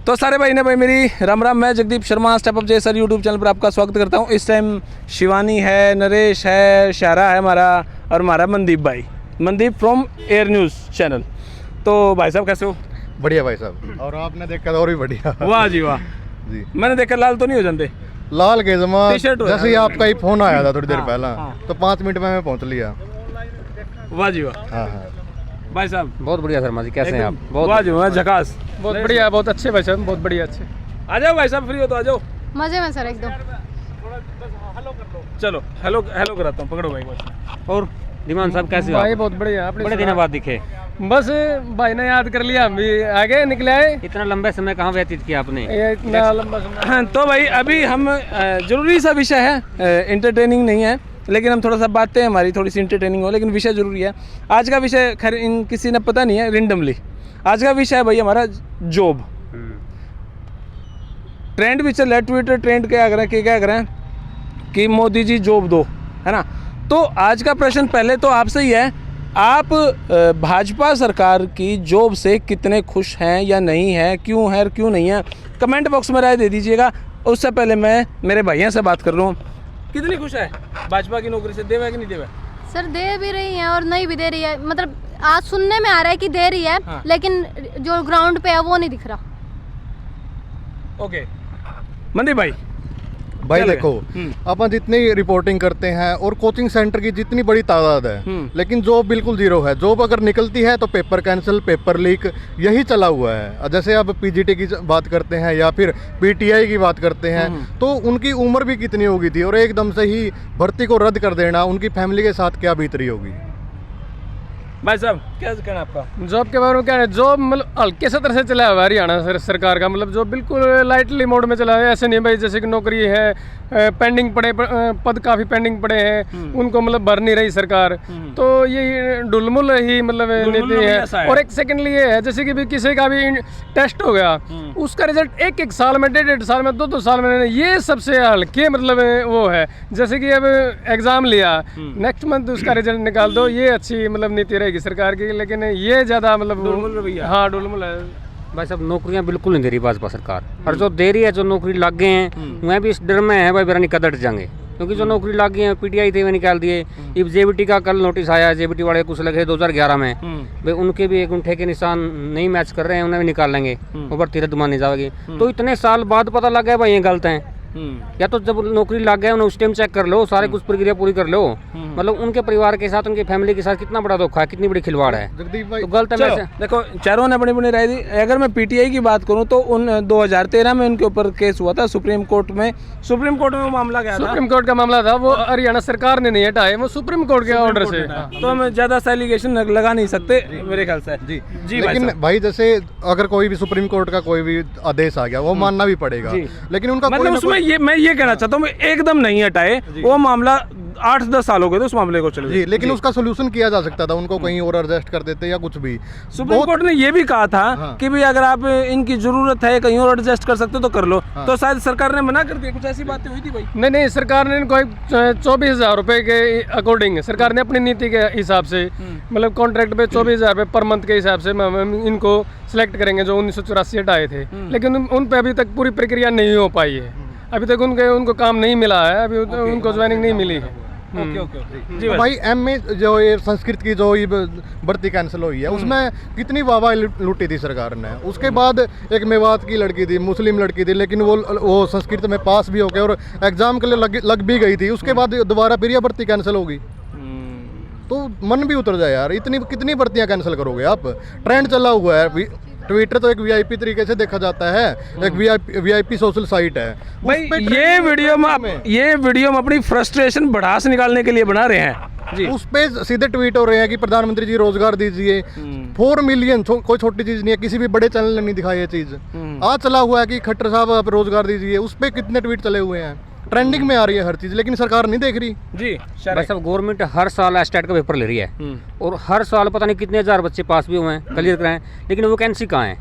तो सारे भाई ने भाई मेरी राम राम। मैं जगदीप शर्मा स्टेप अप जय सर यूट्यूब चैनल पर आपका स्वागत करता हूँ। इस टाइम शिवानी है, नरेश है, शारा है हमारा, और हमारा मनदीप भाई, Mandeep from air news channel. तो भाई साहब कैसे हो? बढ़िया भाई साहब, और आपने देखा तो और भी बढ़िया। वाह जी वाह जी। मैंने देखा लाल तो नहीं हो जाते? लाल के जमा टी-शर्ट जैसे ही आपका ही फोन आया था थोड़ी देर हाँ, पहला, हाँ। तो 5 मिनट में मैं पहुंच लिया। वाह जी वाह। हाँ हाँ भाई साहब बहुत बढ़िया शर्मा जी, कैसे हैं आप? बहुत वाह जी वाह, झकास। बहुत बढ़िया, बहुत अच्छे भाई साहब, बहुत बढ़िया अच्छे। आ जाओ भाई साहब, फ्री हो तो आ जाओ। मजे में सर एकदम। चलो हेलो हेलो कराता हूँ, पकड़ो भाई बस। और धीमान साहब कैसे हो भाई आप? बहुत बढ़िया। आपने बड़े दिनों बाद दिखे। बस भाई ने याद कर लिया, हम भी आगे निकले आए। इतना लंबे समय कहाँ व्यतीत किया आपने? ये इतना लंबा समय। तो भाई अभी हम जरूरी सा विषय है, इंटरटेनिंग नहीं है, लेकिन हम थोड़ा सा बातें हमारी थोड़ी सी इंटरटेनिंग हो, लेकिन विषय जरूरी है। आज का विषय खैर इन किसी ने पता नहीं है, रेंडमली आज का विषय है भाई हमारा जॉब। ट्रेंड भी चल रहा है, ट्विटर ट्रेंड क्या कर रहे हैं कि मोदी जी जॉब दो, है ना। तो आज का प्रश्न पहले तो आपसे ही है, आप भाजपा सरकार की जॉब से कितने खुश हैं या नहीं है, क्यों है और क्यों नहीं है, कमेंट बॉक्स में राय दे दीजिएगा। उससे पहले मैं मेरे भाइयों से बात कर रहा हूँ, कितनी खुश है भाजपा की नौकरी से? देवे है कि नहीं देवे? सर दे भी रही है और नहीं भी दे रही है, मतलब आज सुनने में आ रहा है कि दे रही है, हाँ। लेकिन जो ग्राउंड पे है वो नहीं दिख रहा। ओके मनदीप भाई भाई चलो। देखो, अपन जितनी रिपोर्टिंग करते हैं और कोचिंग सेंटर की जितनी बड़ी तादाद है, लेकिन जॉब बिल्कुल जीरो है। जॉब अगर निकलती है तो पेपर कैंसिल, पेपर लीक, यही चला हुआ है। जैसे अब पीजीटी की बात करते हैं या फिर पीटीआई की बात करते हैं, तो उनकी उम्र भी कितनी होगी थी, और एकदम से ही भर्ती को रद्द कर देना, उनकी फैमिली के साथ क्या बीत रही होगी। भाई साहब क्या कहना आपका? जॉब के बारे में क्या है? जॉब मतलब हल्के सतर से चला हुआ है हरियाणा सरकार का, मतलब जॉब बिल्कुल लाइटली मोड में चला है। ऐसे नहीं भाई जैसे कि नौकरी है पेंडिंग पड़े, पद काफ़ी पेंडिंग पड़े हैं, उनको मतलब भर नहीं रही सरकार। तो ये डुलमुल ही मतलब नीति है। और एक सेकेंडली ये है, जैसे कि भी किसी का भी टेस्ट हो गया, उसका रिजल्ट एक साल में, 1.5 साल में, 2 साल में, ये सबसे हल्के मतलब वो है। जैसे कि अब एग्जाम लिया, नेक्स्ट मंथ उसका रिजल्ट निकाल दो, ये अच्छी मतलब नीति रहेगी सरकार की। लेकिन ये ज़्यादा मतलब हाँ डुलमुल है भाई साहब। नौकरियां बिल्कुल नहीं दे रही भाजपा सरकार, और जो दे रही है, जो नौकरी लग गए हैं, वह भी इस डर में है भाई मेरा नहीं कदर जाएंगे, क्योंकि जो नौकरी लग गई है पीटीआई थे वे निकाल दिए। अब जेबीटी का कल नोटिस आया, जेबीटी वाले कुछ लगे 2011 में, भाई उनके भी एक उंठे के निशान नहीं मैच कर रहे हैं, उन्हें भी निकाल लेंगे, वो भर्ती रद्द मानी जाएगी। तो इतने साल बाद पता लग गया भाई ये गलत है। या तो जब नौकरी लग गया उन्हें उस टाइम चेक कर लो, सारे कुछ प्रक्रिया पूरी कर लो। मतलब उनके परिवार के साथ, उनकी फैमिली के साथ कितना बड़ा धोखा है, कितनी बड़ी खिलवाड़ है। जगदीप भाई तो गलत है वैसे। देखो चारों ने अपनी अपनी राय दी। अगर मैं पीटीआई की बात करूं तो उन 2013 में उनके ऊपर केस हुआ था सुप्रीम कोर्ट में। सुप्रीम कोर्ट में वो मामला गया था, सुप्रीम कोर्ट का मामला था, वो हरियाणा सरकार ने नहीं हटाया, वो सुप्रीम कोर्ट के ऑर्डर से। तो हम ज्यादा सा एलिगेशन लगा नहीं सकते मेरे ख्याल से। जी जी लेकिन भाई जैसे अगर कोई भी सुप्रीम कोर्ट का कोई भी आदेश आ गया, वो मानना भी पड़ेगा, लेकिन उनका मतलब उसमें मैं ये कहना चाहता हूँ, एकदम नहीं हटाए, वो मामला 8-10 साल हो गए थे उस मामले को चले। जी, लेकिन उसका सोल्यूशन किया जा सकता था, उनको कहीं और एडजस्ट कर देते या कुछ भी। सुप्रीम कोर्ट ने ये भी कहा था कि भाई अगर आप इनकी जरूरत है कहीं और एडजस्ट कर सकते हो तो कर लो। तो शायद सरकार ने मना कर दिया, कुछ ऐसी बातें हुई थी भाई। नहीं, सरकार ने इनको 24,000 रुपए के अकॉर्डिंग, सरकार ने अपनी नीति के हिसाब से, मतलब कॉन्ट्रैक्ट पे 24,000 रुपए पर मंथ के हिसाब से इनको सिलेक्ट करेंगे, जो 1984 हटाए थे। लेकिन उन पे अभी तक पूरी प्रक्रिया नहीं हो पाई है, अभी तक उनको काम नहीं मिला है, अभी उनको ज्वाइनिंग नहीं मिली है। ओके तो भाई एमए जो ये संस्कृत की जो ये भर्ती कैंसिल हुई है, उसमें कितनी वाहवाही लूटी थी सरकार ने। उसके बाद एक मेवात की लड़की थी, मुस्लिम लड़की थी, लेकिन वो संस्कृत में पास भी हो गई और एग्जाम के लिए लग भी गई थी। उसके बाद दोबारा फिर ये भर्ती कैंसिल होगी, तो मन भी उतर जाए यार। इतनी कितनी भर्तियां कैंसिल करोगे आप? ट्रेंड चला हुआ है, ट्विटर तो एक वीआईपी तरीके से देखा जाता है, एक वीआईपी सोशल साइट है भाई। ये वीडियो में अपनी फ्रस्ट्रेशन भड़ास निकालने के लिए बना रहे हैं जी। उस पे सीधे ट्वीट हो रहे हैं कि प्रधानमंत्री जी रोजगार दीजिए। 4 मिलियन कोई छोटी चीज नहीं है, किसी भी बड़े चैनल ने नहीं दिखाई ये चीज। आज चला हुआ है कि खट्टर साहब आप रोजगार दीजिए, उस पे कितने ट्वीट चले हुए हैं, ट्रेंडिंग में आ रही है हर चीज, लेकिन सरकार नहीं देख रही जी। भाई साहब गवर्नमेंट हर साल एस्टेट का पेपर ले रही है, और हर साल पता नहीं कितने हजार बच्चे पास भी हुए हैं, क्लियर कराएं, लेकिन वैकेंसी कहाँ है?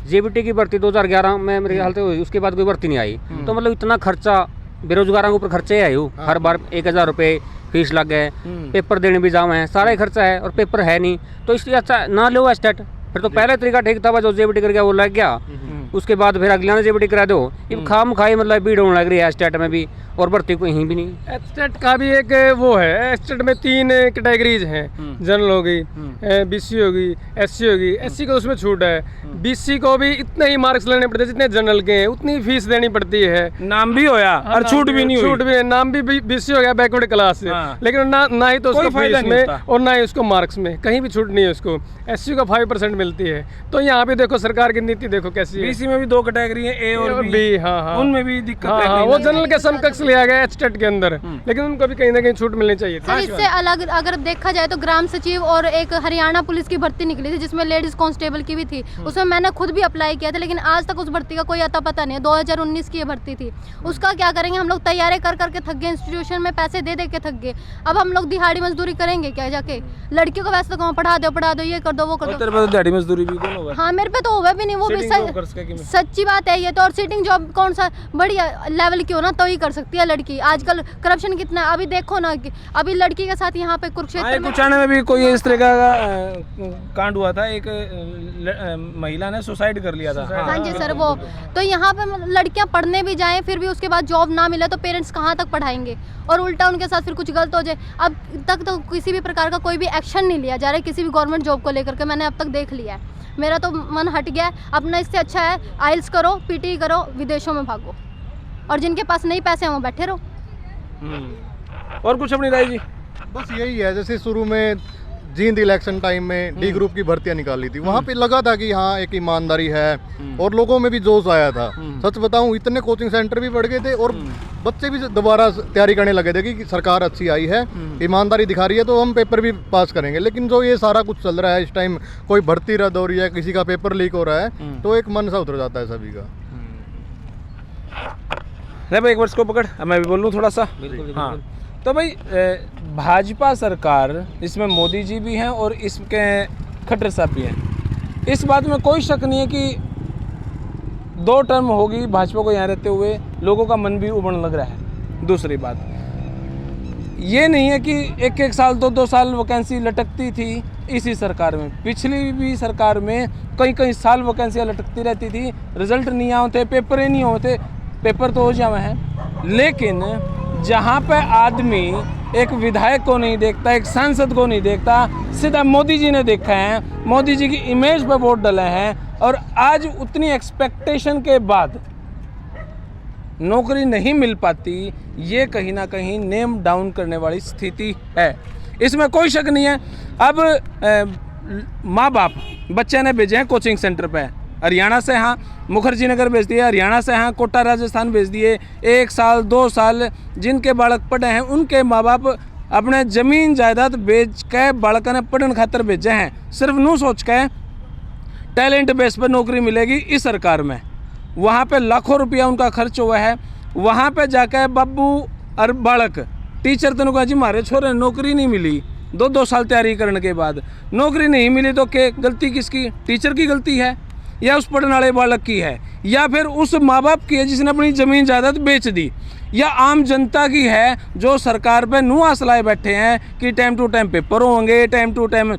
जेबीटी की भर्ती 2011 में मेरे ख्याल से हुई, उसके बाद कोई भर्ती नहीं आई। तो मतलब इतना खर्चा बेरोजगारों के ऊपर खर्चे है यूँ हर बार 1000 रुपये फीस लग गए, पेपर देने भी जाओ हैं, सारा ही खर्चा है और पेपर है नहीं, तो इसलिए अच्छा ना लो स्टेट। फिर तो पहले तरीका ठीक था, जो जेबीटी कर गया वो लग गया, उसके बाद फिर अगला जेबीटी करा दो। ये खाम खाई मतलब भीड़ होने लग रही है स्टेट में भी, और भर्ती कहीं भी नहीं। एस्टेट का भी एक वो है, एस्टेट में 3 कैटेगरीज हैं, जनरल होगी, बीसी होगी, एससी होगी। एससी को उसमें छूट है, बीसी को भी इतने ही मार्क्स लेने पड़ते हैं जितने जनरल के हैं, उतनी फीस देनी पड़ती है। नाम भी होया और छूट भी नहीं हुई। छूट भी है, नाम भी बीसी हो गया बैकवर्ड क्लास से, लेकिन ना ही तो उसको फीस में और ना ही उसको मार्क्स में, कहीं भी छूट नहीं है उसको। एससी को 5% मिलती है। तो यहाँ पे देखो सरकार की नीति देखो कैसी है। बीसी में भी 2 कैटेगरी है, ए और बी। हाँ, उनमें भी दिक्कत है। हाँ, वो जनरल के समकक्ष लिया गया एस्टेट के अंदर, लेकिन उनको भी कहीं ना कहीं छूट मिलनी चाहिए थी। सर इससे अलग अगर देखा जाए तो ग्राम सचिव और एक हरियाणा पुलिस की भर्ती निकली थी जिसमें लेडीज कांस्टेबल की भी थी, उसमें मैंने खुद भी अप्लाई किया था, लेकिन आज तक उस भर्ती का कोई अता पता नहीं है। 2019 की ये भर्ती थी, उसका क्या करेंगे हम लोग? तैयारी कर करके थक गए, इंस्टीट्यूशन में पैसे दे दे के थक गए। अब हम लोग दिहाड़ी मजदूरी करेंगे क्या जाके? लड़कियों को वैसे तो कहाँ पढ़ा दो, ये कर दो, वो कर दो। दिहाड़ी मजदूरी भी कौन होगा? हाँ मेरे पे तो होगा भी नहीं, वो भी सच्ची बात है ये तो। और सीटिंग जॉब कौन सा बढ़िया लेवल की हो ना तो ही कर सकती है लड़की। आजकल करप्शन कितना, अभी देखो ना कि अभी लड़की के साथ यहाँ पे कुरुक्षेत्र में कुचाना में भी कोई इस तरह का कांड हुआ था, एक महिला ने सुसाइड कर लिया था। हाँ जी सर, वो तो यहाँ पे लड़कियाँ पढ़ने भी जाएं फिर भी उसके बाद जॉब ना मिले तो पेरेंट्स कहाँ तक पढ़ाएंगे, और उल्टा उनके साथ फिर कुछ गलत हो जाए। अब तक तो किसी भी प्रकार का कोई भी एक्शन नहीं लिया जा रहा है किसी भी गवर्नमेंट जॉब को लेकर के, मैंने अब तक देख लिया है। मेरा तो मन हट गया है। अपना इससे अच्छा है आइल्स करो, पीटी करो, विदेशों में भागो, और जिनके पास नहीं पैसे हैं वो बैठे रहो। और कुछ अपनी राय जी? बस यही है, जैसे शुरू में जींद इलेक्शन टाइम में डी ग्रुप की भर्तियां निकाली थी, वहाँ पे लगा था कि हाँ एक ईमानदारी है और लोगों में भी जोश आया था। सच बताऊं इतने कोचिंग सेंटर भी बढ़ गए थे और बच्चे भी दोबारा तैयारी करने लगे थे कि सरकार अच्छी आई है, ईमानदारी दिखा रही है तो हम पेपर भी पास करेंगे। लेकिन जो ये सारा कुछ चल रहा है इस टाइम, कोई भर्ती रद्द हो रही है, किसी का पेपर लीक हो रहा है, तो एक मन सा उतर जाता है सभी का। भाई एक वर्ष को पकड़, मैं भी बोल लूँ थोड़ा सा। हाँ तो भाई भाजपा सरकार, इसमें मोदी जी भी हैं और इसके खट्टर साहब भी हैं, इस बात में कोई शक नहीं है कि 2 टर्म होगी भाजपा को यहाँ रहते हुए, लोगों का मन भी उबड़ने लग रहा है। दूसरी बात ये नहीं है कि 1-1 साल 2-2 साल वैकेंसी लटकती थी इसी सरकार में, पिछली भी सरकार में कई साल वैकेंसियाँ लटकती रहती थी, रिजल्ट नहीं आते, पेपर ही नहीं होते। पेपर तो हो जावे हैं, लेकिन जहाँ पे आदमी एक विधायक को नहीं देखता, एक सांसद को नहीं देखता, सीधा मोदी जी ने देखा है, मोदी जी की इमेज पे वोट डाले हैं, और आज उतनी एक्सपेक्टेशन के बाद नौकरी नहीं मिल पाती, ये कहीं ना कहीं नेम डाउन करने वाली स्थिति है, इसमें कोई शक नहीं है। अब माँ बाप बच्चे ने भेजे हैं कोचिंग सेंटर पे, हरियाणा से हाँ मुखर्जी नगर भेज दिए, हरियाणा से हाँ कोटा राजस्थान भेज दिए। 1 साल 2 साल जिनके बालक पढ़े हैं उनके माँ बाप अपने ज़मीन जायदाद बेच के बालक ने पढ़ने खातर भेजे हैं, सिर्फ नू सोच के टैलेंट बेस पर नौकरी मिलेगी इस सरकार में। वहाँ पे लाखों रुपया उनका खर्च हुआ है, वहाँ पे जाकर बाबू और बालक टीचर तो कहा जी हमारे छोरे नौकरी नहीं मिली, 2-2 साल तैयारी करने के बाद नौकरी नहीं मिली, तो क्या गलती किसकी? टीचर की गलती है या उस पढ़ने वाले बालक की है, या फिर उस माँ बाप की है जिसने अपनी ज़मीन जायदाद बेच दी, या आम जनता की है जो सरकार पे नू आसलाए बैठे हैं कि टाइम टू टाइम पेपर होंगे, टाइम टू टाइम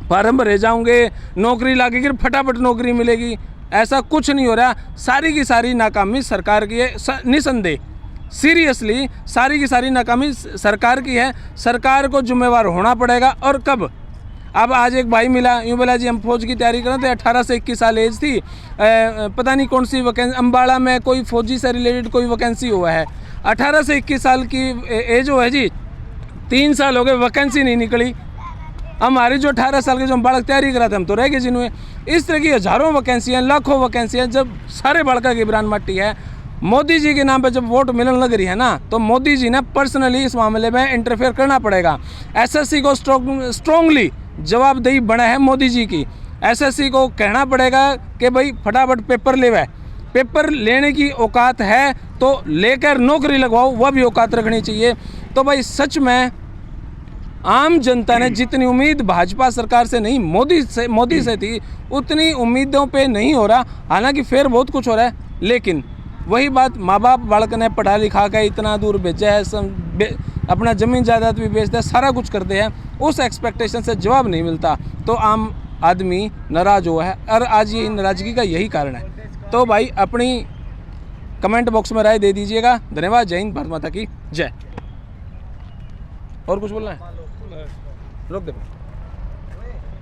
फार्म भरे जाओगे, नौकरी लगेगी, फटाफट नौकरी मिलेगी। ऐसा कुछ नहीं हो रहा। सारी की सारी नाकामी सरकार की है, निसंदेह, सीरियसली सारी की सारी नाकामी सरकार की है। सरकार को जिम्मेवार होना पड़ेगा। और कब? अब आज एक भाई मिला, यूँ बोला जी हम फौज की तैयारी कर रहे थे, 18 से 21 साल एज थी, पता नहीं कौन सी वैकेंसी, अम्बाड़ा में कोई फौजी से रिलेटेड कोई वैकेंसी हुआ है, 18 से 21 साल की एज हुआ है जी, 3 साल हो गए वैकेंसी नहीं निकली। हमारी जो 18 साल के जो हम बालक तैयारी करा थे हम तो रह गए जिन्होंने। इस तरह की हज़ारों वैकेंसियाँ, लाखों वैकेंसियाँ, जब सारे बालका की ब्रांड मट्टी है। मोदी जी के नाम पे जब वोट मिलने लग रही है ना, तो मोदी जी ने पर्सनली इस मामले में इंटरफेयर करना पड़ेगा। एसएससी को स्ट्रॉन्गली जवाबदेही बना है मोदी जी की। एसएससी को कहना पड़ेगा कि भाई फटाफट पेपर ले, पेपर लेने की औकात है तो लेकर नौकरी लगवाओ, वह भी औकात रखनी चाहिए। तो भाई सच में आम जनता ने जितनी उम्मीद भाजपा सरकार से नहीं मोदी से थी, उतनी उम्मीदों पे नहीं हो रहा। हालांकि फिर बहुत कुछ हो रहा है, लेकिन वही बात माँ बाप बालक ने पढ़ा लिखा के इतना दूर भेजा है, अपना ज़मीन जायदाद भी बेचते हैं, सारा कुछ करते हैं, उस एक्सपेक्टेशन से जवाब नहीं मिलता तो आम आदमी नाराज़ हुआ है। और आज ये नाराज़गी का यही कारण है। तो भाई अपनी कमेंट बॉक्स में राय दे दीजिएगा। धन्यवाद। जय हिंद, भारत माता की जय। और कुछ बोलना है? रोक दे।